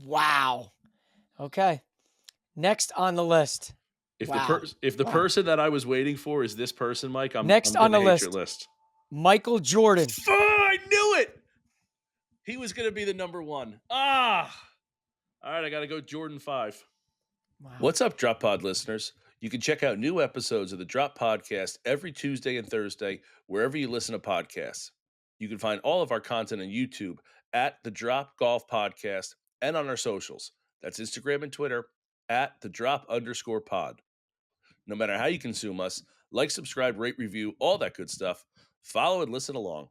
Wow. Okay. Next on the list. If Wow. the Wow. person that I was waiting for is this person, Mike, Next I'm on gonna the hate your list, list. Michael Jordan. Oh, I knew it. He was gonna be the number one. All right, I gotta go Jordan 5. Wow. What's up, Drop Pod listeners? You can check out new episodes of the Drop Podcast every Tuesday and Thursday, wherever you listen to podcasts. You can find all of our content on YouTube at the Drop Golf Podcast and on our socials. That's Instagram and Twitter at the Drop_pod. No matter how you consume us, like, subscribe, rate, review, all that good stuff. Follow and listen along.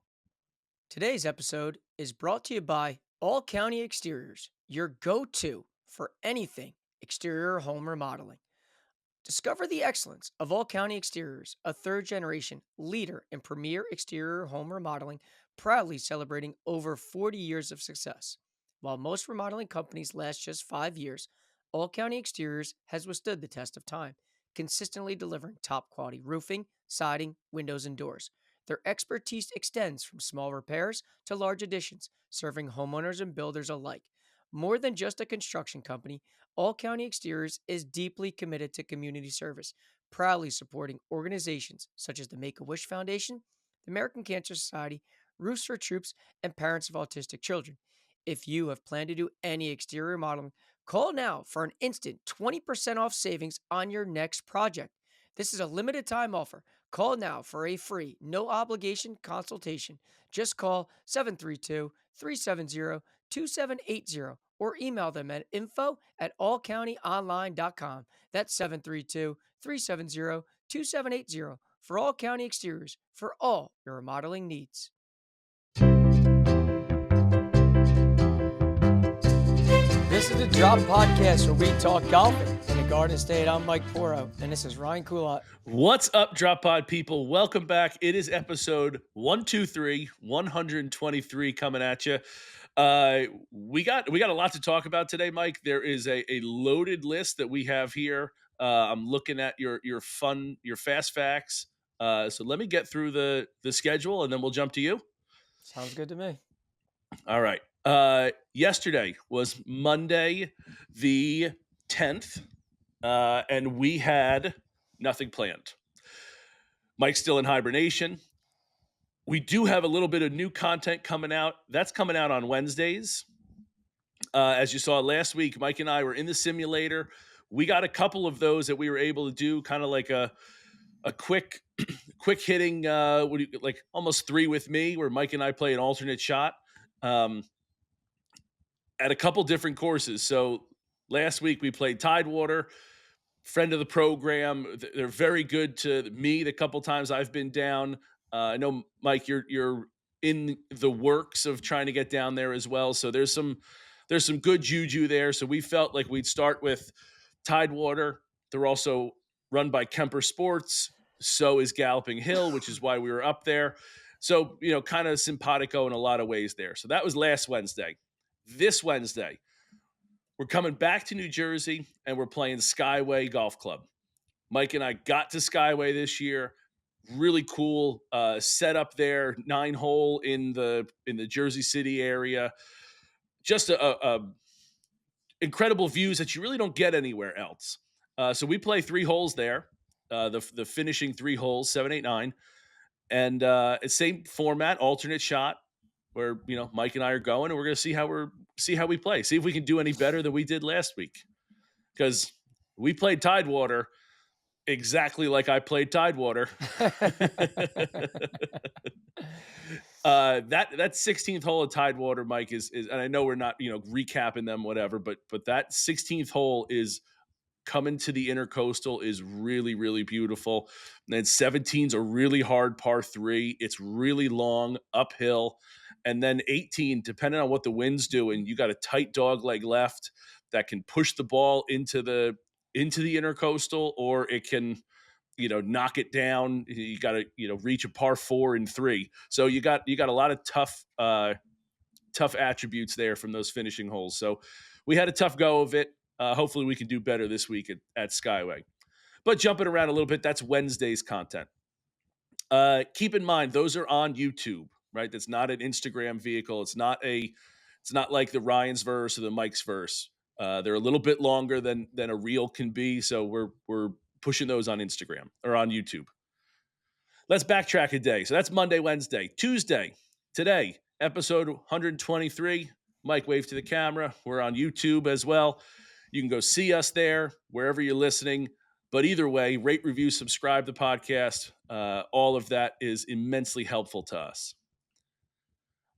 Today's episode is brought to you by All County Exteriors, your go-to for anything exterior home remodeling. Discover the excellence of All County Exteriors, a third-generation leader in premier exterior home remodeling, proudly celebrating over 40 years of success. While most remodeling companies last just 5 years, All County Exteriors has withstood the test of time, consistently delivering top-quality roofing, siding, windows, and doors. Their expertise extends from small repairs to large additions, serving homeowners and builders alike. More than just a construction company, All County Exteriors is deeply committed to community service, proudly supporting organizations such as the Make-A-Wish Foundation, the American Cancer Society, Roofs for Troops, and Parents of Autistic Children. If you have planned to do any exterior remodeling, call now for an instant 20% off savings on your next project. This is a limited time offer. Call now for a free, no obligation consultation. Just call 732 370 2780 or email them at info@allcountyonline.com. That's 732 370 2780 for All County Exteriors for all your remodeling needs. This is the Drop Podcast where we talk golfing in the Garden State. I'm Mike Poro, and this is Ryan Coulott. What's up, Drop Pod people? Welcome back. It is episode 123, 123 coming at you. We got a lot to talk about today, Mike. There is a loaded list that we have here. I'm looking at your fast facts. So let me get through the schedule, and then we'll jump to you. Sounds good to me. All right. Yesterday was Monday, the 10th, and we had nothing planned. Mike's still in hibernation. We do have a little bit of new content coming out. That's coming out on Wednesdays. As you saw last week, Mike and I were in the simulator. We got a couple of those that we were able to do, kind of like a quick hitting, like almost 3 with me, where Mike and I play an alternate shot at a couple different courses. So last week we played Tidewater, friend of the program. They're very good to me the couple times I've been down. I know, Mike, you're in the works of trying to get down there as well. So there's some good juju there. So we felt like we'd start with Tidewater. They're also run by Kemper Sports. So is Galloping Hill, which is why we were up there. So, kind of simpatico in a lot of ways there. So that was last Wednesday. This Wednesday, we're coming back to New Jersey and we're playing Skyway Golf Club. Mike and I got to Skyway this year. Really cool setup there, 9-hole in the Jersey City area. Just a incredible views that you really don't get anywhere else. So we play 3 holes there, the finishing 3 holes, 7, 8, 9, and it's same format, alternate shot, where Mike and I are going, and we're going to see how we play, see if we can do any better than we did last week, because we played Tidewater exactly like I played Tidewater. That 16th hole of Tidewater, Mike, is and I know we're not recapping them, whatever, but that 16th hole is coming to the Intercoastal is really, really beautiful. And then 17's a really hard par 3. It's really long uphill. And then 18, depending on what the wind's doing, you got a tight dog leg left that can push the ball into the Intercoastal, or it can knock it down. You got to reach a par 4 and 3. So you got a lot of tough attributes there from those finishing holes. So we had a tough go of it. Hopefully we can do better this week at Skyway. But jumping around a little bit, that's Wednesday's content. Keep in mind, those are on YouTube, right? That's not an Instagram vehicle. It's not a It's not like the Ryan's verse or the Mike's verse. They're a little bit longer than a reel can be, so we're pushing those on Instagram or on YouTube. Let's backtrack a day. So that's Monday, Wednesday, Tuesday. Today, episode 123. Mike, wave to the camera. We're on YouTube as well. You can go see us there wherever you're listening. But either way, rate, review, subscribe to the podcast. All of that is immensely helpful to us.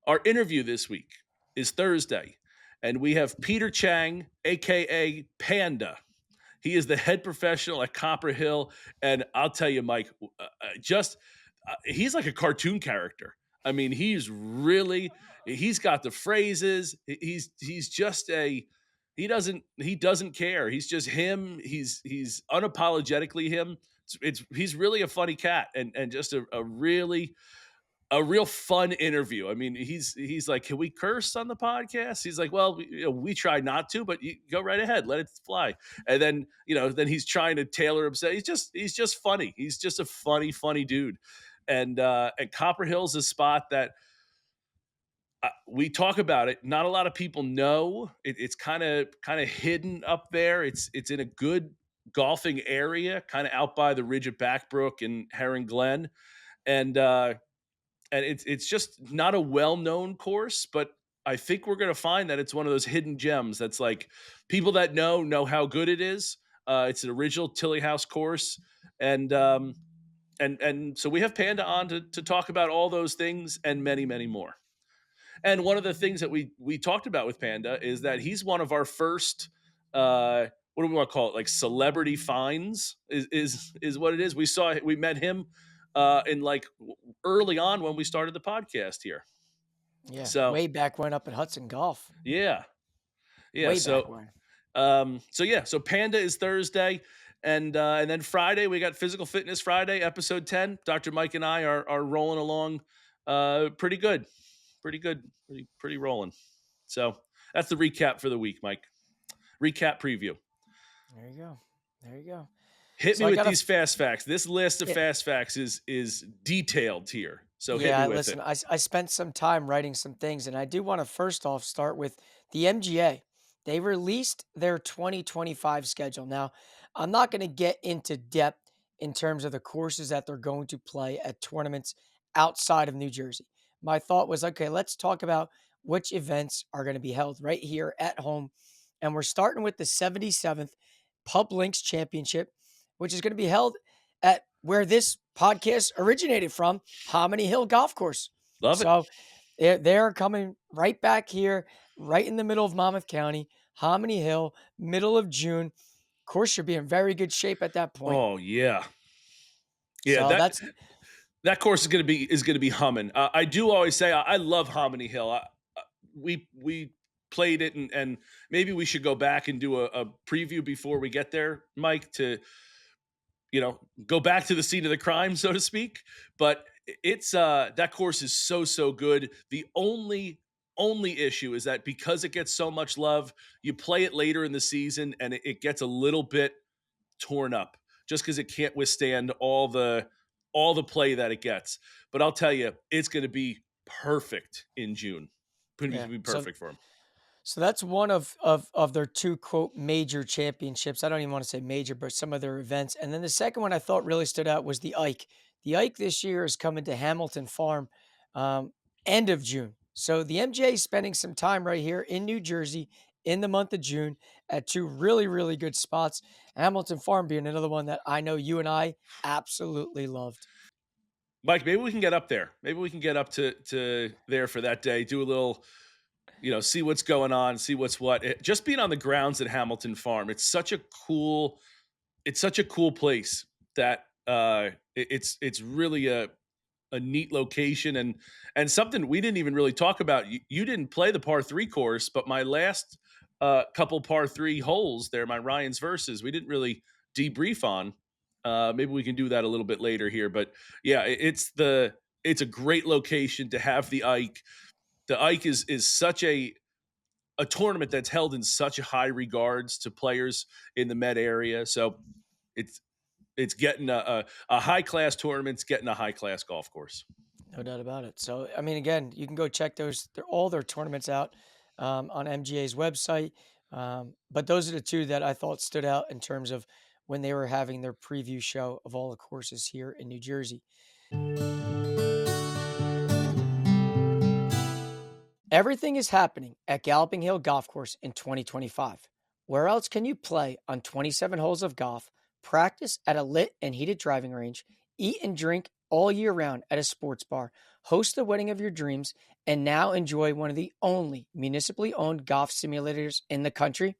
Our interview this week is Thursday, and we have Peter Chang, aka Panda. He is the head professional at Copper Hill, and I'll tell you, Mike, just he's like a cartoon character. I mean, he's got the phrases. He's just a he doesn't care. He's just him. He's unapologetically him. He's really a funny cat and just a real fun interview. I mean, he's like, can we curse on the podcast? He's like, well, we try not to, but you go right ahead, let it fly. And then then he's trying to tailor himself. He's just funny. He's just a funny dude. And Copper Hill's a spot that we talk about it. Not a lot of people know. It's kind of hidden up there. It's in a good golfing area, kind of out by the ridge of Backbrook and Heron Glen, and it's just not a well-known course, but I think we're going to find that it's one of those hidden gems that's like people that know how good it is. It's an original Tilly House course, and so we have Panda on to talk about all those things and many more. And one of the things that we talked about with Panda is that he's one of our first what do we want to call it, like celebrity finds is what it is. We met him in like early on when we started the podcast here. Yeah, So way back when up at Hudson Golf. yeah, yeah. Way back So when. so Panda is Thursday, and then Friday we got Physical Fitness Friday, episode 10. Dr. Mike and I are rolling along pretty good. Pretty rolling. So that's the recap for the week, Mike. Recap preview. There you go. There you go. Hit So me I with got a these fast facts. This list of yeah, fast facts is detailed here. So hit me yeah. with Listen, it. I spent some time writing some things, and I do want to first off start with the MGA. They released their 2025 schedule. Now, I'm not going to get into depth in terms of the courses that they're going to play at tournaments outside of New Jersey. My thought was, okay, let's talk about which events are going to be held right here at home. And we're starting with the 77th Pub Links Championship, which is going to be held at where this podcast originated from, Hominy Hill Golf Course. Love it. So they're coming right back here, right in the middle of Monmouth County, Hominy Hill, middle of June. Course should be in very good shape at that point. Oh yeah. Yeah, So that's that course is gonna be humming. I do always say I love Hominy Hill. We played it, and maybe we should go back and do a preview before we get there, Mike, to go back to the scene of the crime, so to speak. But it's that course is so good. The only issue is that because it gets so much love, you play it later in the season, and it gets a little bit torn up just because it can't withstand all the play that it gets. But I'll tell you, it's going to be perfect in June. Going to yeah. be So perfect for him. So that's one of their two quote major championships. I don't even want to say major, but some of their events. And then the second one I thought really stood out was the Ike. The Ike this year is coming to Hamilton Farm um, end of June. So the MJ is spending some time right here in New Jersey in the month of June at two really good spots. Hamilton Farm being another one that I know you and I absolutely loved. Mike, maybe we can get up there. Maybe we can get up to there for that day. Do a little, see what's going on, see what's what. Just being on the grounds at Hamilton Farm, it's such a cool place that it's really a neat location and something we didn't even really talk about. You didn't play the par three course, but my last couple par three holes there, my Ryan's verses, we didn't really debrief on. Maybe we can do that a little bit later here, but yeah, it's a great location to have the Ike. The Ike is such a tournament that's held in such high regards to players in the Met area. So it's it's getting a high class tournament. It's getting a high class golf course. No doubt about it. So, I mean, again, you can go check all their tournaments out. on MGA's website. But those are the two that I thought stood out in terms of when they were having their preview show of all the courses here in New Jersey. Everything is happening at Galloping Hill Golf Course in 2025. Where else can you play on 27 holes of golf, practice at a lit and heated driving range, eat and drink all year round at a sports bar, host the wedding of your dreams, and now enjoy one of the only municipally owned golf simulators in the country?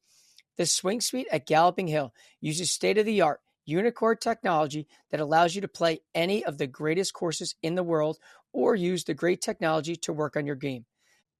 The Swing Suite at Galloping Hill uses state of the art unicore technology that allows you to play any of the greatest courses in the world or use the great technology to work on your game.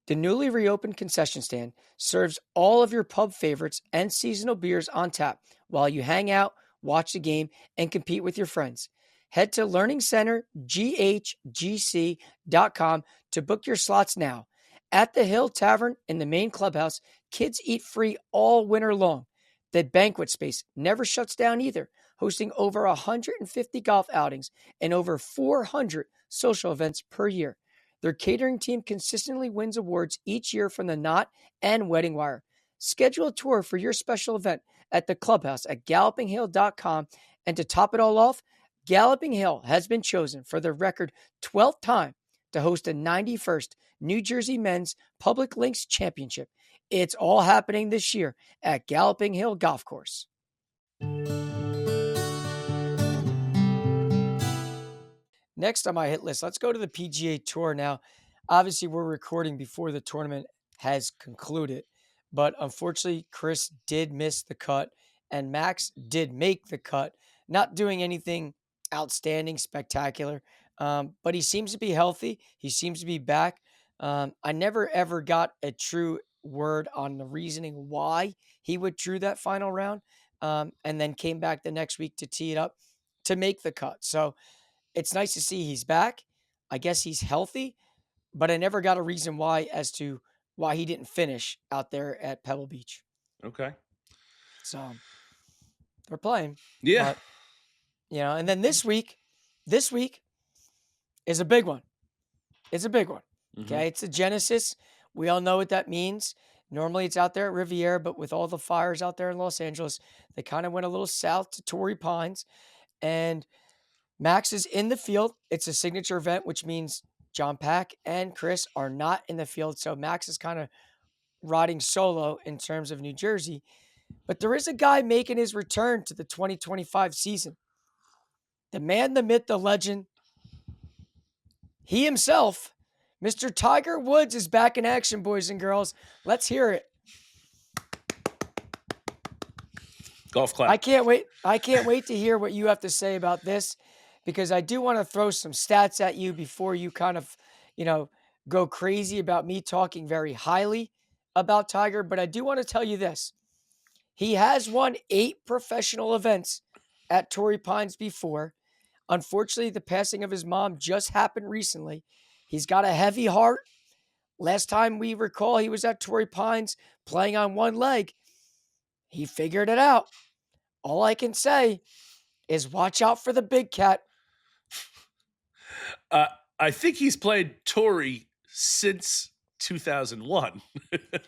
The newly reopened concession stand serves all of your pub favorites and seasonal beers on tap while you hang out, watch the game, and compete with your friends. Head to learningcenterghgc.com to book your slots now. At the Hill Tavern in the main clubhouse, kids eat free all winter long. The banquet space never shuts down either, hosting over 150 golf outings and over 400 social events per year. Their catering team consistently wins awards each year from the Knot and Wedding Wire. Schedule a tour for your special event at the clubhouse at gallopinghill.com. And to top it all off, Galloping Hill has been chosen for the record 12th time to host the 91st New Jersey Men's Public Links Championship. It's all happening this year at Galloping Hill Golf Course. Next on my hit list, let's go to the PGA Tour now. Obviously, we're recording before the tournament has concluded, but unfortunately, Chris did miss the cut and Max did make the cut, not doing anything outstanding, spectacular, but he seems to be healthy. He seems to be back. I never ever got a true word on the reasoning why he withdrew that final round, and then came back the next week to tee it up to make the cut. So, it's nice to see he's back. I guess he's healthy, but I never got a reason why as to why he didn't finish out there at Pebble Beach. Okay. So they're playing, Yeah. but and then this week is a big one. It's a big one. Mm-hmm. Okay. It's a Genesis. We all know what that means. Normally it's out there at Riviera, but with all the fires out there in Los Angeles, they kind of went a little south to Torrey Pines. And Max is in the field. It's a signature event, which means John Pack and Chris are not in the field. So Max is kind of riding solo in terms of New Jersey. But there is a guy making his return to the 2025 season. The man, the myth, the legend. He himself, Mr. Tiger Woods, is back in action, boys and girls. Let's hear it. Golf clap. I can't wait. I can't wait to hear what you have to say about this, because I do want to throw some stats at you before you kind of, go crazy about me talking very highly about Tiger. But I do want to tell you this. He has won 8 professional events at Torrey Pines before. Unfortunately, the passing of his mom just happened recently. He's got a heavy heart. Last time we recall, he was at Torrey Pines playing on one leg. He figured it out. All I can say is watch out for the big cat. I think he's played Torrey since 2001.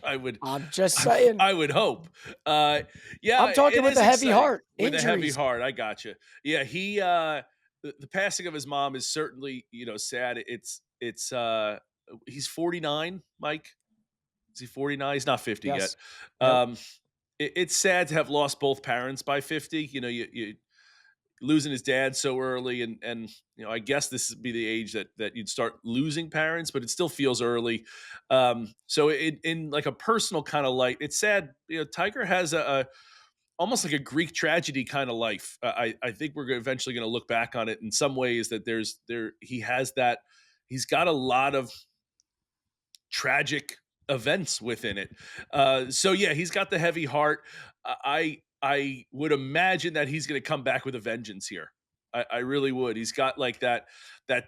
I'm just saying. I would hope. Yeah, I'm talking with a heavy heart. With Injuries. a heavy heart, I got you. Yeah, he the passing of his mom is certainly sad. It's he's 49, Mike. Is he 49? He's not 50 Yes. yet. Nope. It's sad to have lost both parents by 50. You losing his dad so early, and I guess this would be the age that you'd start losing parents, but it still feels early. So in like a personal kind of light, it's sad. Tiger has a almost like a Greek tragedy kind of life. I think we're eventually going to look back on it in some ways that he's got a lot of tragic events within it. So yeah, he's got the heavy heart. I would imagine that he's going to come back with a vengeance here. I really would. He's got like that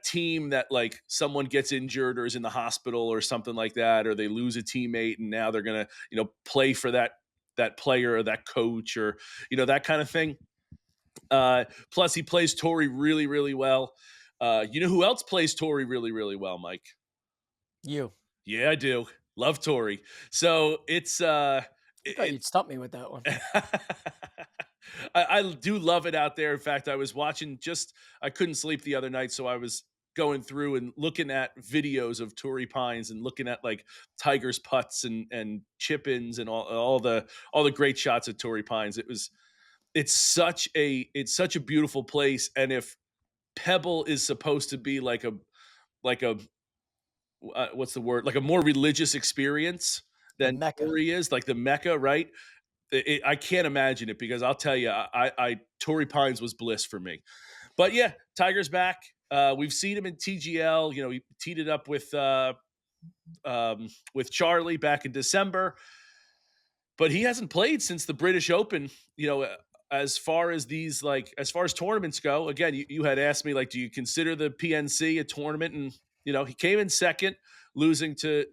team that like someone gets injured or is in the hospital or something like that, or they lose a teammate and now they're going to play for that player or that coach or that kind of thing. Plus he plays Torrey really, really well. You know who else plays Torrey really, really well, Mike? You. Yeah, I do. Love Tory. So it's I thought you'd stump me with that one. I do love it out there. In fact, I was watching just I couldn't sleep the other night, so I was going through and looking at videos of Torrey Pines and looking at like Tiger's putts and chip ins and all the great shots at Torrey Pines. It's such a beautiful place. And if Pebble is supposed to be like a what's the word, like a more religious experience The than Mecca. Torrey is, like the Mecca, right? I can't imagine it because I'll tell you, Torrey Pines was bliss for me. But yeah, Tiger's back. We've seen him in TGL. You know, he teed it up with Charlie back in December, but he hasn't played since the British Open. You know, as far as as far as tournaments go, again, you had asked me like, do you consider the PNC a tournament? And you know, he came in second, losing to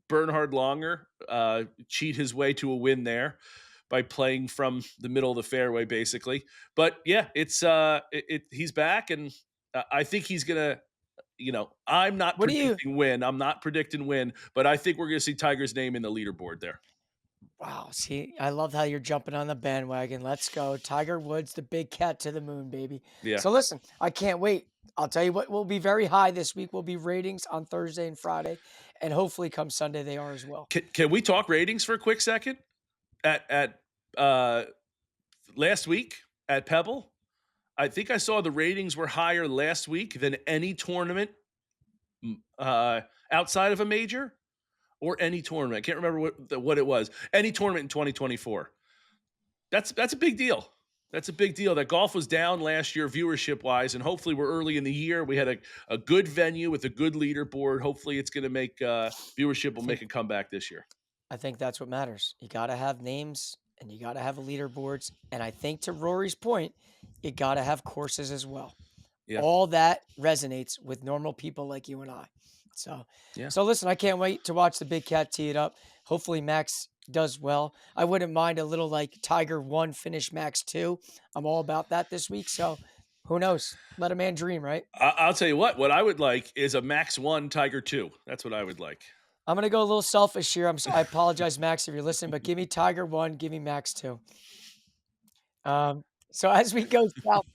Bernhard Longer, cheat his way to a win there by playing from the middle of the fairway, basically. But yeah, he's back, and I think he's gonna. You know, I'm not What do you predicting win. I'm not predicting win, but I think we're gonna see Tiger's name in the leaderboard there. Wow, see, I love how you're jumping on the bandwagon. Let's go. Tiger Woods, the big cat to the moon, baby. Yeah. So listen, I can't wait. I'll tell you what will be very high this week will be ratings on Thursday and Friday, and hopefully come Sunday they are as well. Can we talk ratings for a quick second? At uh, last week at Pebble, I think I saw the ratings were higher last week than any tournament outside of a major or any tournament. I can't remember what it was. Any tournament in 2024. That's a big deal. That's a big deal. That golf was down last year viewership wise, and hopefully we're early in the year. We had a good venue with a good leaderboard. Hopefully it's going to make viewership I will think make a comeback this year. I think that's what matters. You got to have names and you got to have leaderboards, and I think to Rory's point, you got to have courses as well. Yeah, All that resonates with normal people like you and I. So, yeah. so listen, I can't wait to watch the big cat tee it up. Hopefully, Max does well. I wouldn't mind a little like Tiger one finish Max two. I'm all about that this week. So, who knows? Let a man dream, right? I'll tell you what. What I would like is a Max One Tiger Two. That's what I would like. I'm gonna go a little selfish here. I apologize, Max, if you're listening, but give me Tiger one, give me Max two. So as we go south,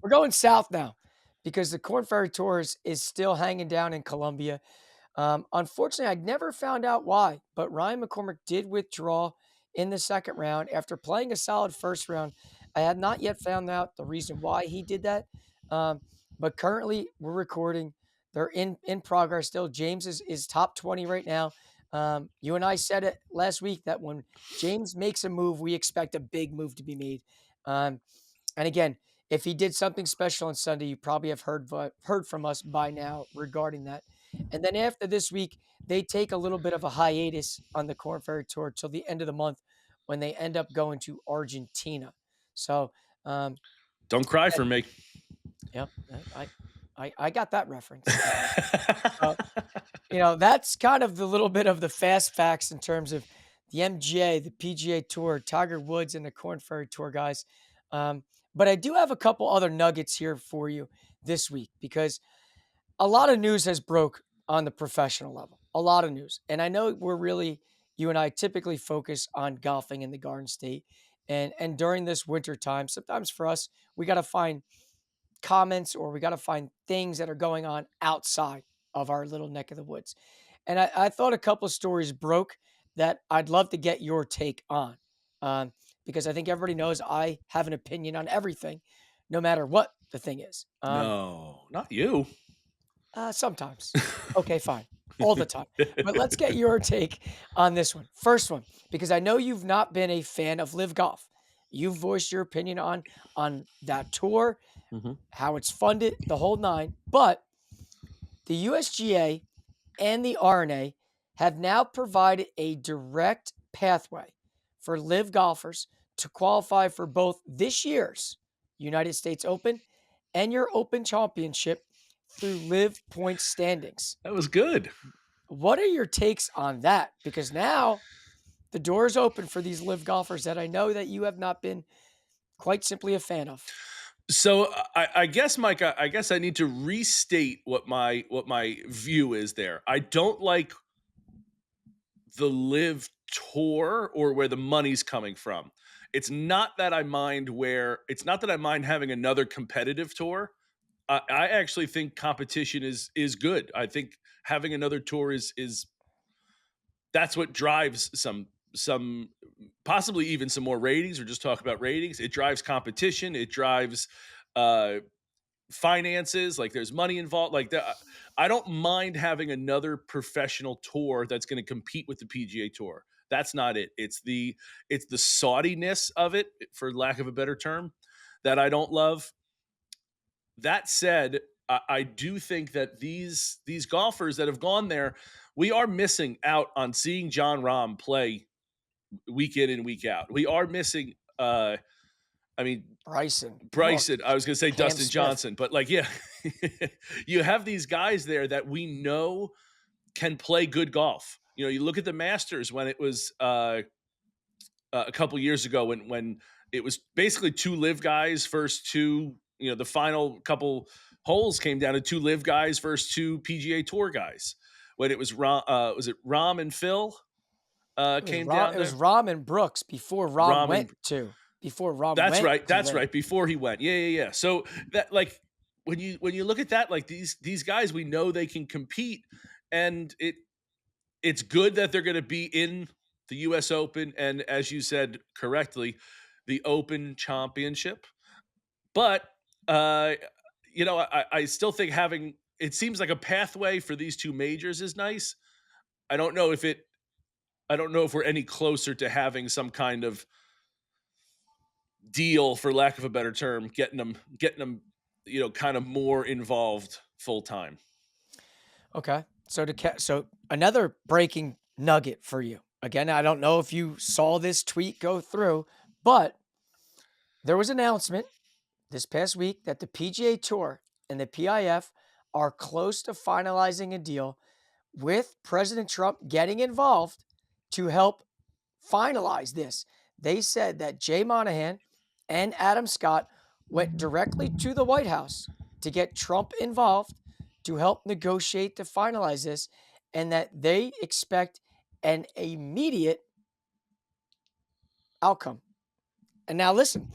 we're going south now because the Corn Ferry Tour is still hanging down in Colombia. Unfortunately, I never found out why, but Ryan McCormick did withdraw in the second round after playing a solid first round. I had not yet found out the reason why he did that. Um, but currently, we're recording. They're in progress still. James is top 20 right now. You and I said it last week that when James makes a move, we expect a big move to be made. Um, and again, if he did something special on Sunday, you probably have heard from us by now regarding that. And then after this week, they take a little bit of a hiatus on the Corn Ferry Tour till the end of the month when they end up going to Argentina. So, um, Don't cry for me. yep, I got that reference. So, that's kind of the little bit of the fast facts in terms of the MGA, the PGA Tour, Tiger Woods, and the Corn Ferry Tour, guys. But I do have a couple other nuggets here for you this week because a lot of news has broke on the professional level. A lot of news. And I know you and I typically focus on golfing in the Garden State. And during this winter time, sometimes for us, we got to find comments or we got to find things that are going on outside of our little neck of the woods. And I thought a couple of stories broke that I'd love to get your take on because I think everybody knows I have an opinion on everything, no matter what the thing is. No, not you. Sometimes. Okay, fine. All the time. But let's get your take on this one. First one, because I know you've not been a fan of Live Golf. You've voiced your opinion on that tour, Mhm. how it's funded, the whole nine. But the USGA and the R&A have now provided a direct pathway for Live golfers to qualify for both this year's United States Open and your Open Championship through Live Points standings. That was good. What are your takes on that? Because now the door is open for these Live golfers that I know that you have not been quite simply a fan of. So I guess, Mike, I guess I need to restate what my view is there. I don't like the live tour or where the money's coming from. It's not that I mind having another competitive tour. I actually think competition is good. I think having another tour is that's what drives some possibly even some more ratings, or just talk about ratings. It drives competition. It drives uh finances. Like, there's money involved. Like that, I don't mind having another professional tour that's going to compete with the PGA Tour. That's not it. It's the Saudiness of it, for lack of a better term, that I don't love. That said, I do think that these golfers that have gone there, we are missing out on seeing John Rahm play week in and week out. We are missing. I mean, Bryson. Well, Bryson. I was going to say Cam Dustin Smith. Johnson, but like, yeah, you have these guys there that we know can play good golf. You know, you look at the Masters when it was a couple years ago, when it was basically two live guys first two. You know, the final couple holes came down to two live guys versus two PGA Tour guys. When it was was it Rom and Phil came It down was there? Rom and Brooks before Rom Rom went and to before Rom That's went right. to That's live. right. Before he went. Yeah, yeah, yeah. So that, like, when you look at that, like, these guys, we know they can compete, and it's good that they're going to be in the US Open, and, as you said correctly, the Open Championship. But uh I still think having, it seems like, a pathway for these two majors is nice. I don't know if it I don't know if we're any closer to having some kind of deal, for lack of a better term, getting them kind of more involved full time. Okay. So another breaking nugget for you. Again, I don't know if you saw this tweet go through, but there was an announcement this past week that the PGA Tour and the PIF are close to finalizing a deal with President Trump getting involved to help finalize this. They said that Jay Monahan and Adam Scott went directly to the White House to get Trump involved to help negotiate to finalize this, and that they expect an immediate outcome. And now, listen,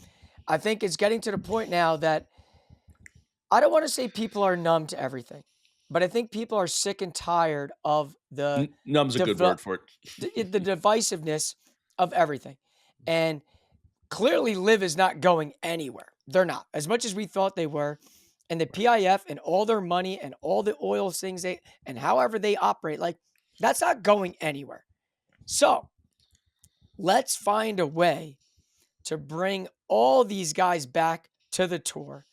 I think it's getting to the point now that I don't want to say people are numb to everything, but I think people are sick and tired of Numb's a good dev- word for it. the divisiveness of everything. And clearly, Live is not going anywhere. They're not. As much as we thought they were, and the PIF and all their money and all the oil things they and however they operate, like, that's not going anywhere. So let's find a way to bring all these guys back to the tour,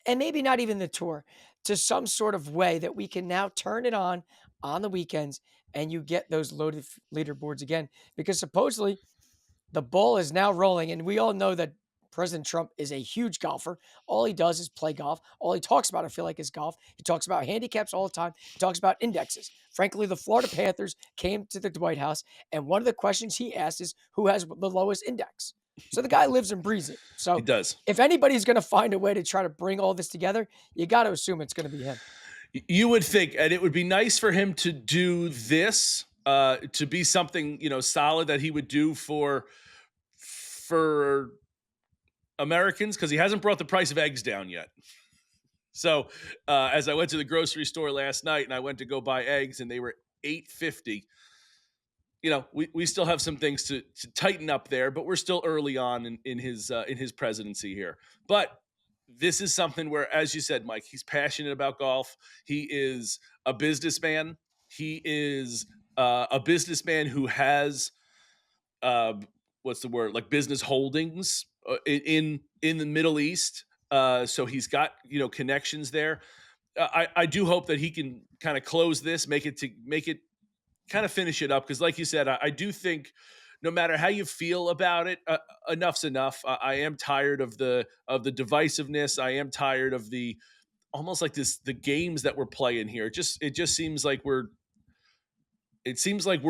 and maybe not even the tour, to some sort of way that we can now turn it on the weekends, and you get those loaded leaderboards again, because supposedly the ball is now rolling, and we all know that President Trump is a huge golfer. All he does is play golf. All he talks about, I feel like, is golf. He talks about handicaps all the time. He talks about indexes. Frankly, the Florida Panthers came to the White House, and one of the questions he asked is who has the lowest index. So the guy lives and breathes it. He So does. if anybody's going to find a way to try to bring all this together, you got to assume it's going to be him. You would think, and it would be nice for him to do this, to be something solid that he would do for Americans, because he hasn't brought the price of eggs down yet. So as I went to the grocery store last night and I went to go buy eggs and they were $8.50. We still have some things to tighten up there, but we're still early on in his presidency here. But this is something where, as you said, Mike, he's passionate about golf. He is a businessman. He is a businessman who has uh, what's the word, like, business holdings in the Middle East. So he's got connections there. I do hope that he can kind of close this, make it kind of finish it up, because, like you said, I do think, no matter how you feel about it, enough's enough. I am tired of the divisiveness. I am tired of the, almost like, the games that we're playing here. It just seems like we're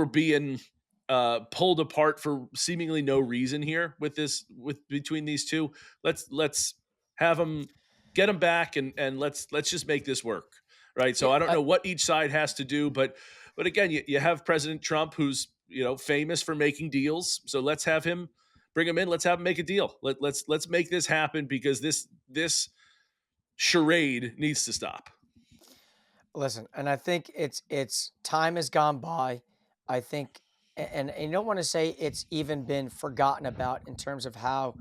being pulled apart for seemingly no reason here with between these two. Let's have them, get them back, and let's just make this work, right? So Yeah, I don't know what each side has to do, but again, you have President Trump, who's famous for making deals. So let's have him bring him in. Let's have him make a deal. Let's make this happen because this charade needs to stop. Listen, and I think it's time has gone by. I think, and you don't want to say it's even been forgotten about in terms of how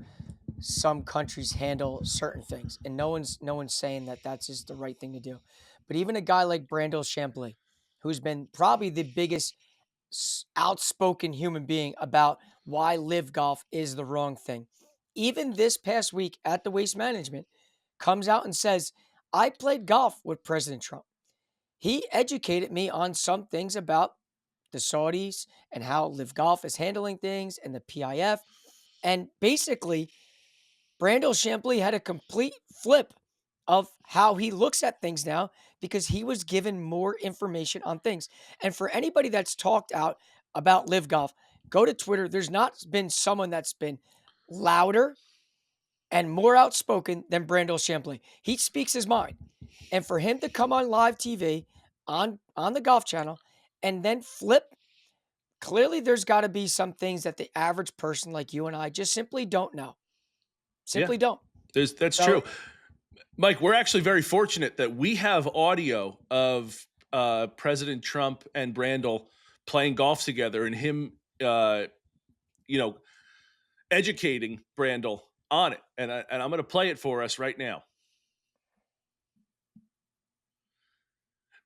some countries handle certain things, and no one's saying that that's just the right thing to do. But even a guy like Brandel Chambly, who's been probably the biggest outspoken human being about why live golf is the wrong thing, even this past week at the Waste Management, comes out and says, "I played golf with President Trump. He educated me on some things about the Saudis and how Live Golf is handling things and the PIF." And basically, Brandel Chambly had a complete flip of how he looks at things now because he was given more information on things. And for anybody that's talked out about Live Golf, go to Twitter. There's not been someone that's been louder and more outspoken than Brandel Chambly. He speaks his mind. And for him to come on live TV on the Golf Channel and then flip, clearly there's got to be some things that the average person like you and I just simply don't know. Yeah, Simply don't. that's So, true. Mike, we're actually very fortunate that we have audio of President Trump and Brandel playing golf together and him, you know, educating Brandel on it. And I'm going to play it for us right now.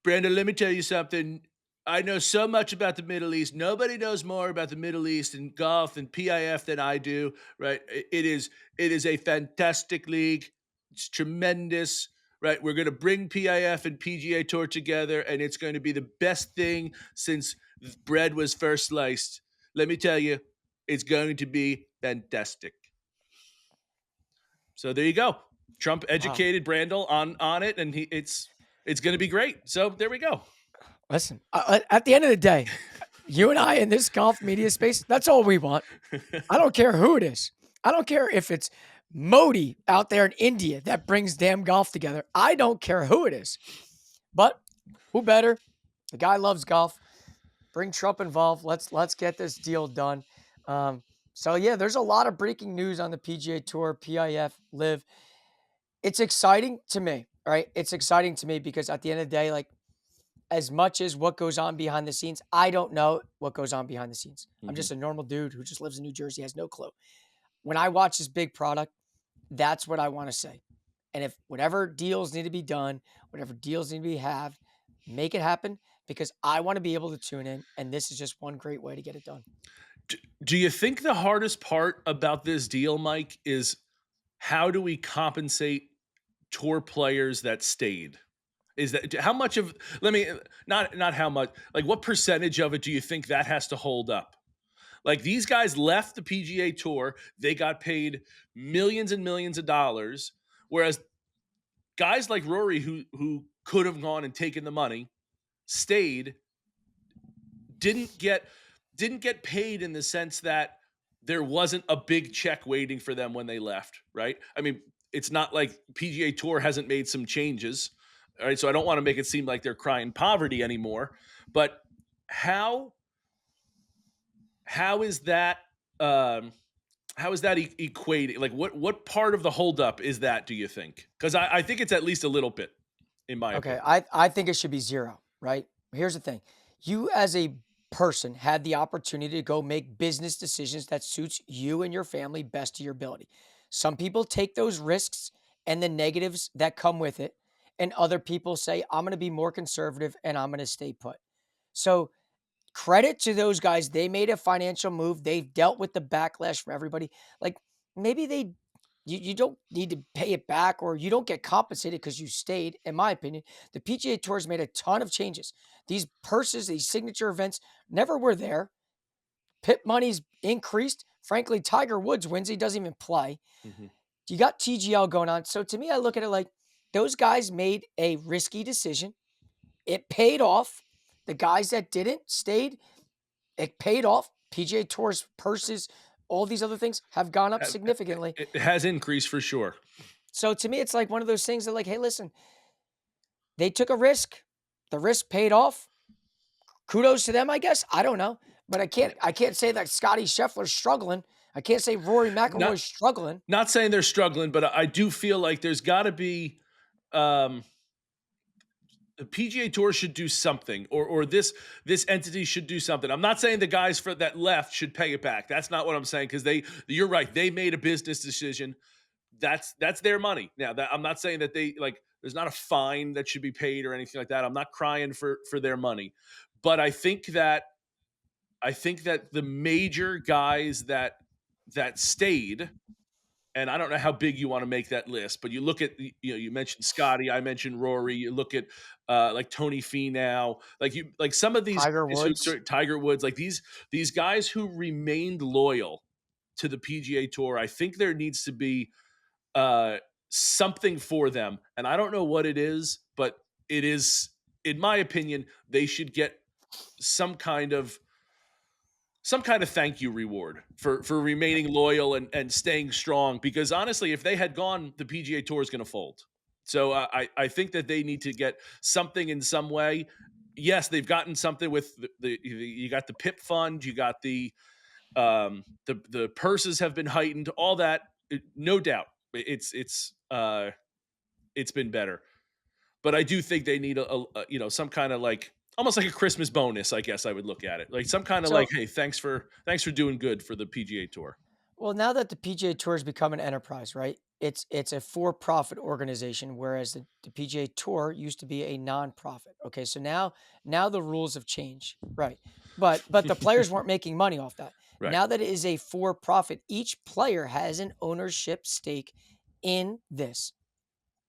Brandon, let me tell you something. I know so much about the Middle East. Nobody knows more about the Middle East and golf and PIF than I do. Right? It is a fantastic league. It's tremendous. Right? We're going to bring PIF and PGA Tour together, and it's going to be the best thing since bread was first sliced. Let me tell you, it's going to be fantastic. So there you go. Trump wow. educated Brandel on it, and it's going to be great. So there we go. Listen, at the end of the day, you and I in this golf media space, that's all we want. I don't care who it is. I don't care if it's Modi out there in India that brings damn golf together. I don't care who it is. But who better? The guy loves golf. Bring Trump involved. Let's get this deal done. So yeah, there's a lot of breaking news on the PGA Tour, PIF, Live. It's exciting to me, right? It's exciting to me because at the end of the day, like as much as what goes on behind the scenes, I don't know what goes on behind the scenes. I'm Mhm. just a normal dude who just lives in New Jersey, has no clue. When I watch this big product, that's what I want to say. And if whatever deals need to be done, whatever deals need to be have, make it happen because I want to be able to tune in. And this is just one great way to get it done. Do you think the hardest part about this deal, Mike, is how do we compensate tour players that stayed? Is that how much of let me not how much, like what percentage of it do you think that has to hold up? Like these guys left the PGA Tour, they got paid millions and millions of dollars, whereas guys like Rory who could have gone and taken the money, stayed, didn't get didn't get paid in the sense that there wasn't a big check waiting for them when they left, right? I mean, it's not like PGA Tour hasn't made some changes, all right? So I don't want to make it seem like they're crying poverty anymore, but how how is that um how is that equating? Like what part of the holdup is that, do you think? Because I think it's at least a little bit, in my Okay. opinion. I think it should be zero, right? Here's the thing. You as a person had the opportunity to go make business decisions that suits you and your family best to your ability. Some people take those risks and the negatives that come with it. And other people say, I'm going to be more conservative and I'm going to stay put. So credit to those guys. They made a financial move. They've dealt with the backlash from everybody. Like maybe you don't need to pay it back or you don't get compensated because you stayed. In my opinion, the PGA Tour has made a ton of changes. These purses, these signature events never were there. Pit money's increased. Frankly, Tiger Woods wins. He doesn't even play. Mhm. You got TGL going on. So to me, I look at it like those guys made a risky decision. It paid off. The guys that didn't stayed. It paid off. PGA Tour's purses, all these other things have gone up significantly. It has increased for sure. So to me, it's like one of those things that, like, hey, listen, they took a risk. The risk paid off. Kudos to them, I guess. I don't know. But I can't say that Scotty Scheffler's struggling. I can't say Rory Not McIlroy's struggling. not saying they're struggling, but I do feel like there's got to be um, the PGA Tour should do something, or this entity should do something. I'm not saying the guys for that left should pay it back. That's not what I'm saying because you're right. They made a business decision. That's their money. Now that I'm not saying that they like. There's not a fine that should be paid or anything like that. I'm not crying for their money, but I think that the major guys that stayed, and I don't know how big you want to make that list, but you look at you mentioned Scotty, I mentioned Rory, you look at like Tony Finau, like some of these Tiger guys who Woods. Tiger Woods, like these guys who remained loyal to the PGA Tour. I think there needs to be uh, something for them, and I don't know what it is, but it is, in my opinion, they should get some kind of thank you reward for remaining loyal and staying strong. Because honestly, if they had gone, the PGA Tour is going to fold. So I think that they need to get something in some way. Yes, they've gotten something with you got the PIP fund, you got the purses have been heightened, all that, no doubt. It's been better, but I do think they need some kind of like almost like a Christmas bonus, I guess I would look at it. Like some kind of like, So, hey, thanks for doing good for the PGA Tour. well, now that the PGA Tour has become an enterprise, right? It's a for-profit organization, whereas the PGA Tour used to be a nonprofit. Okay, so now the rules have changed, right? But the players weren't making money off that. Right. Now that it is a for-profit, each player has an ownership stake in this.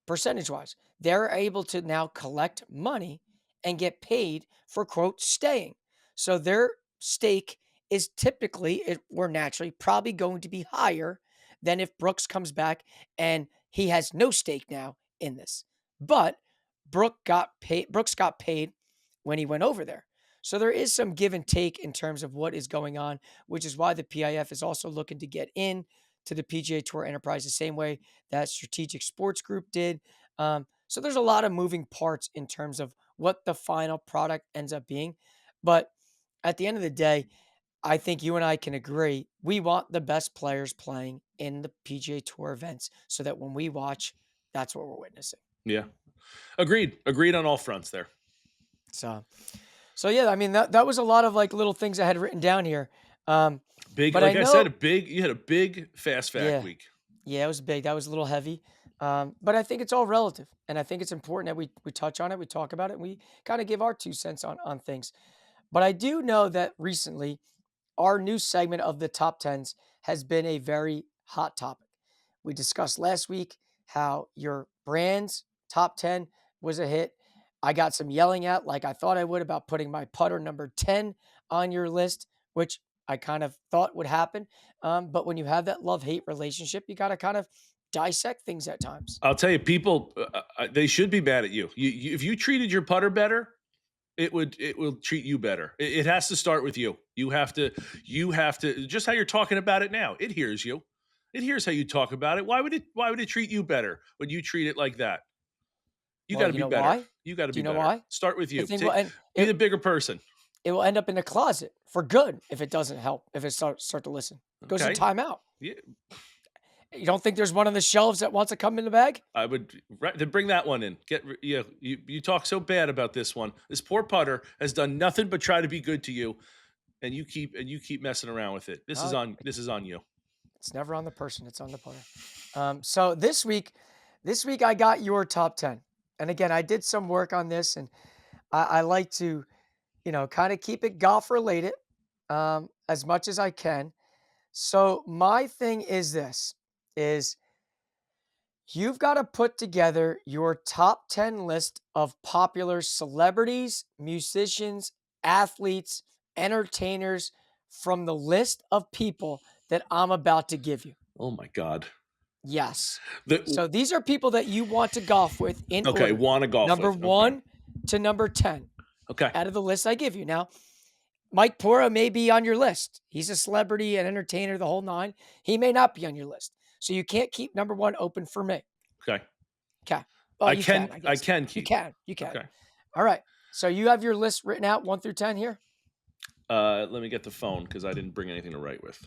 Percentage wise, they're able to now collect money and get paid for quote staying. So their stake is typically, or naturally, probably going to be higher than if Brooks comes back and he has no stake now in this. But Brooks got paid when he went over there. So there is some give and take in terms of what is going on, which is why the PIF is also looking to get in to the PGA Tour Enterprise the same way that Strategic Sports Group did. So there's a lot of moving parts in terms of what the final product ends up being. But at the end of the day, I think you and I can agree we want the best players playing in the PGA Tour events so that when we watch, that's what we're witnessing. Yeah. Agreed on all fronts there. So, so yeah, I mean that was a lot of like little things I had written down here. Um, Big, but I like I said, know, you had a big fast fact yeah, week. yeah, it was big. That was a little heavy. But I think it's all relative, and I think it's important that we touch on it, we talk about it, and we kind of give our 2 cents on things. But I do know that recently our new segment of the top tens has been a very hot topic. We discussed last week how your brand's top 10 was a hit. I got some yelling at, like I thought I would, about putting my putter number 10 on your list, which I kind of thought would happen. But when you have that love hate relationship, you got to kind of dissect things at times. I'll tell you, people, they should be mad at you. If you treated your putter better, it will treat you better. It has to start with you. You have to just how you're talking about it now. It hears you. It hears how you talk about it. Why would it treat you better when you treat it like that? You got Well, to you be know better. why? You got to Do be you know better. why? Start with The you. thing will end. Be the bigger person. It will end up in the closet for good if it doesn't help. If it start to listen, goes in Okay. timeout. Yeah, You don't think there's one on the shelves that wants to come in the bag? I would then bring that one in. You talk so bad about this one. This poor putter has done nothing but try to be good to you, and you keep messing around with it. This is Uh, on you. it's never on the person; it's on the putter. So this week I got your top 10, and again I did some work on this, and I like to kind of keep it golf related as much as I can. So my thing is this: is you've got to put together your top 10 list of popular celebrities, musicians, athletes, entertainers from the list of people that I'm about to give you. Oh my god. Yes. The So these are people that you want to golf with in Okay, order. want to golf Number with. Okay. 1 to number 10 Okay. out of the list I give you. Now, Mike Pora may be on your list. He's a celebrity, an entertainer, the whole nine. He may not be on your list. So you can't keep number 1 open for me. Okay. Okay. Well, I you can, can I I guess. can You keep. can. You can. Okay. All right. So you have your list written out 1 through 10 here? Let me get the phone because I didn't bring anything to write with.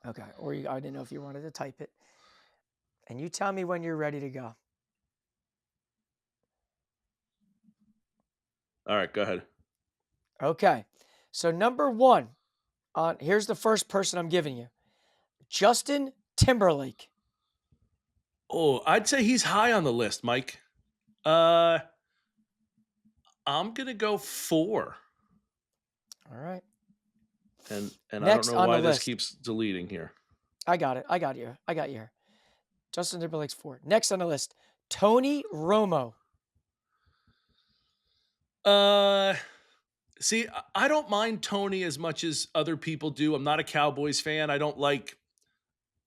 Okay. Or I didn't know if you wanted to type it. And you tell me when you're ready to go. All right, go ahead. Okay. So number one, here's the first person I'm giving you. Justin Timberlake. Oh, I'd say he's high on the list, Mike. Uh, I'm gonna go 4, All right. and I don't Next know on the why this list. keeps deleting here. I got it. I got you. I got you here. Justin Timberlake's 4. Next on the list, Tony Romo. Uh, See, I don't mind Tony as much as other people do. I'm not a Cowboys fan. I don't like.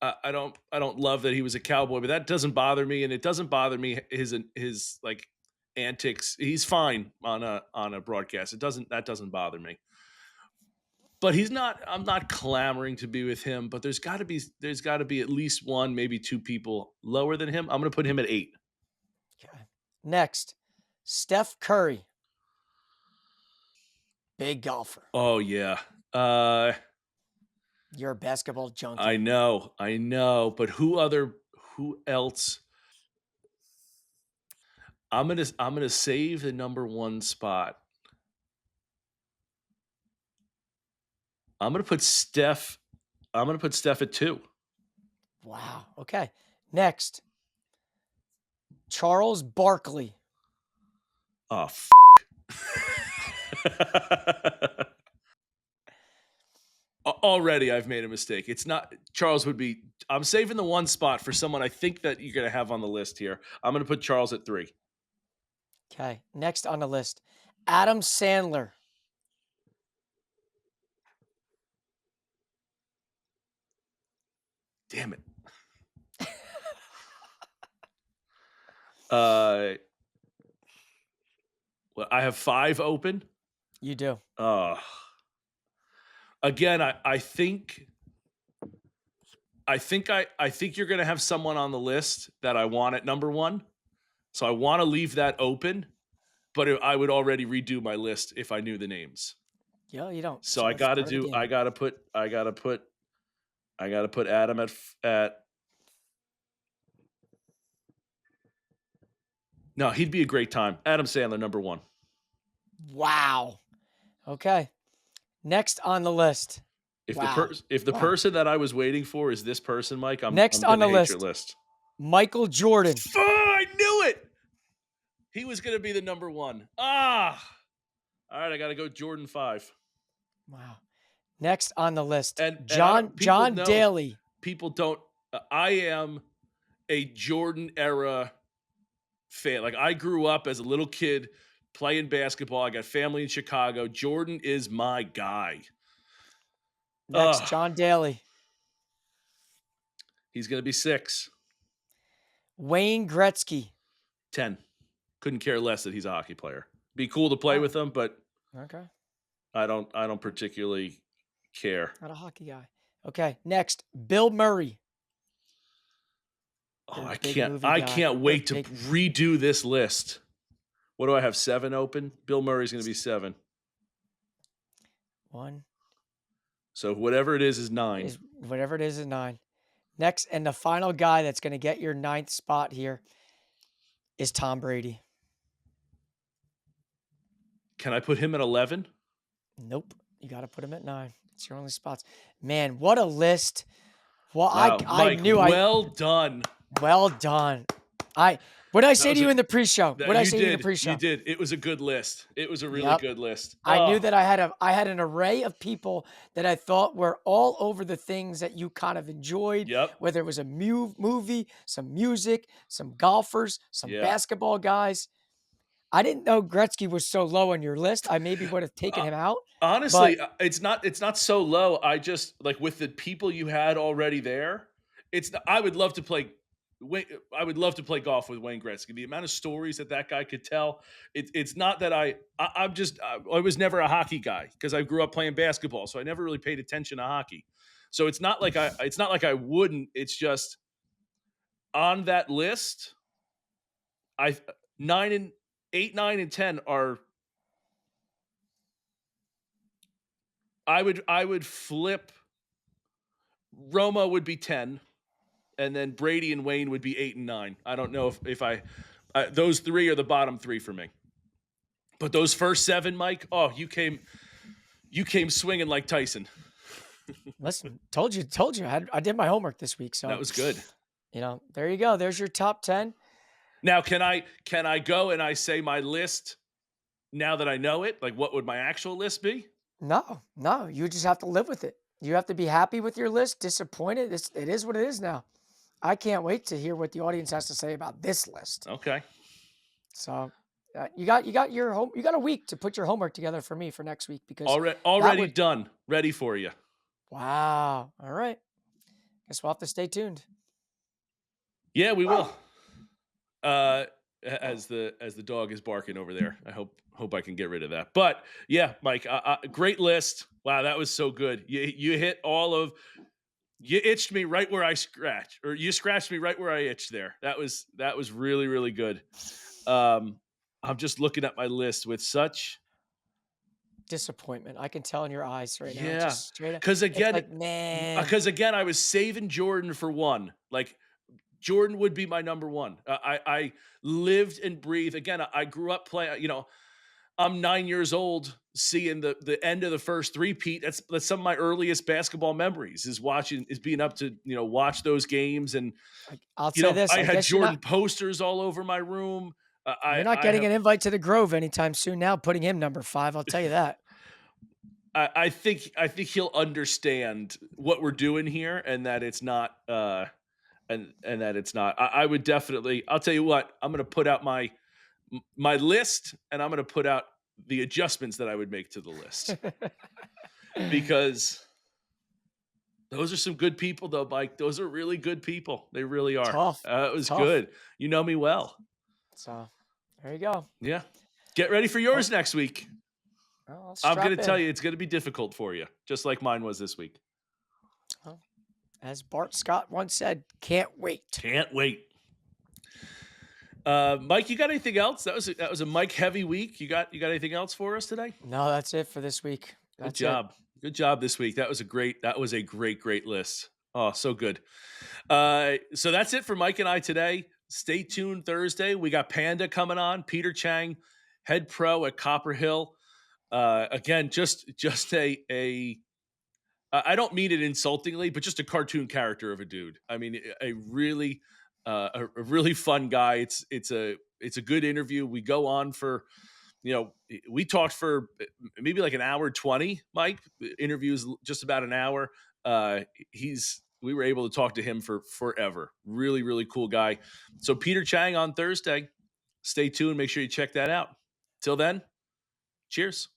I don't love that he was a Cowboy, but that doesn't bother me, and it doesn't bother me his like antics. He's fine on a broadcast. That doesn't bother me. But he's not. I'm not clamoring to be with him. But there's got to be at least one, maybe two people lower than him. I'm going to put him at 8. Okay. Next, Steph Curry. Big golfer. Oh yeah. You're a basketball junkie. I know. But who else? I'm gonna save the number 1 spot. I'm gonna put Steph. I'm gonna put Steph at 2. Wow. Okay. Next, Charles Barkley. Oh, already I've made a mistake. It's not Charles would be. I'm saving the 1 spot for someone I think that you're gonna have on the list here. I'm gonna put Charles at 3. Okay. Next on the list, Adam Sandler. Damn it. Well, I have 5 open. You do. Again, I think you're going to have someone on the list that I want at number 1. So I want to leave that open, but I would already redo my list if I knew the names. Yeah, you don't. So I got to put Adam at No, he'd be a great time. Adam Sandler number 1. Wow. Okay. Next on the list. If Wow. the person that I was waiting for is this person, Mike, I'm Next on gonna the hate your list, list. Michael Jordan. I knew it. He was going to be the number 1. All right, I got to go Jordan 5. Wow. Next on the list, And John Daly. People don't. I am a Jordan era fan. Like I grew up as a little kid playing basketball. I got family in Chicago. Jordan is my guy. Next, John Daly. He's going to be 6. Wayne Gretzky. 10. Couldn't care less that he's a hockey player. Be cool to play with him, but okay. I don't particularly care. Not a hockey guy. Okay. Next, Bill Murray. Oh, I can't wait to redo this list. What do I have? 7 open? Bill Murray's going to be 7. 1. So whatever it is 9. Whatever it is 9. Next, and the final guy that's going to get your 9th spot here is Tom Brady. Can I put him at 11? Nope. You got to put him at 9. It's your only spots. Man, what a list. Well, wow, I Mike, knew well done. Well done. What did I say to you in the pre-show? What did I say to you in the pre-show? You did. It was a good list. It was a really good list. I knew that I had an array of people that I thought were all over the things that you kind of enjoyed. Yep. Whether it was a movie, some music, some golfers, some basketball guys. I didn't know Gretzky was so low on your list. I maybe would have taken him out. Honestly, it's not so low. I just like with the people you had already there. I would love to play golf with Wayne Gretzky. The amount of stories that guy could tell. It's not that I was never a hockey guy because I grew up playing basketball, so I never really paid attention to hockey. So it's not like I wouldn't. It's just on that list. 8, 9, and 10 are I would flip. Roma would be 10, and then Brady and Wayne would be 8 and 9. I don't know if those three are the bottom three for me. But those first 7, Mike, oh, you came swinging like Tyson. Listen, told you. I did my homework this week, That so was good. there you go. There's your top 10. Now, can I go and I say my list now that I know it? Like, what would my actual list be? No, you just have to live with it. You have to be happy with your list, disappointed. It is what it is now. I can't wait to hear what the audience has to say about this list. Okay. So you got you got a week to put your homework together for me for next week because Already done. Ready for you. wow. All right. Guess we'll have to stay tuned. Yeah, we will. As the dog is barking over there. I hope I can get rid of that. But yeah, Mike, great list. Wow, that was so good. You hit you itched me right where I scratched, or you scratched me right where I itched there. That was really, really good. I'm just looking at my list with such Disappointment. I can tell in your eyes right now. yeah, Just straight up. because It's again, like, man. I was saving Jordan for one. Like Jordan would be my number one. I lived and breathed. Again, I grew up playing. I'm 9 years old, seeing the end of the first three-peat. That's some of my earliest basketball memories. Is being up to watch those games, and I'll say this. I I had guess you're Jordan not posters all over my room. you're not I getting have. an invite to the Grove anytime soon now, putting him number 5. I'll tell you that. I think he'll understand what we're doing here, and that it's not. And that it's not. I would definitely. I'll tell you what. I'm going to put out my list, and I'm going to put out the adjustments that I would make to the list because those are some good people, though, Mike. Those are really good people. They really are. Tough. It was Tough. good. You know me well. So there you go. Yeah. Get ready for Well, yours next week. I'll I'm going strap to tell in. you, it's going to be difficult for you, just like mine was this week. Well, as Bart Scott once said, can't wait. Can't wait. Mike, you got anything else? That was a Mike heavy week. You got anything else for us today? No, that's it for this week. Good That's it. job. Good job this week. That was a great list. Oh, so good. So that's it for Mike and I today. Stay tuned Thursday. We got Panda coming on, Peter Chang, head pro at Copper Hill. Again, just a I don't mean it insultingly, but just a cartoon character of a dude. I mean, a really fun guy. It's a good interview. We go on for we talked for maybe like an hour 20. Mike interviews just about an hour. We were able to talk to him for forever. Really, really cool guy. So Peter Chang on Thursday. Stay tuned. Make sure you check that out. Till then, cheers.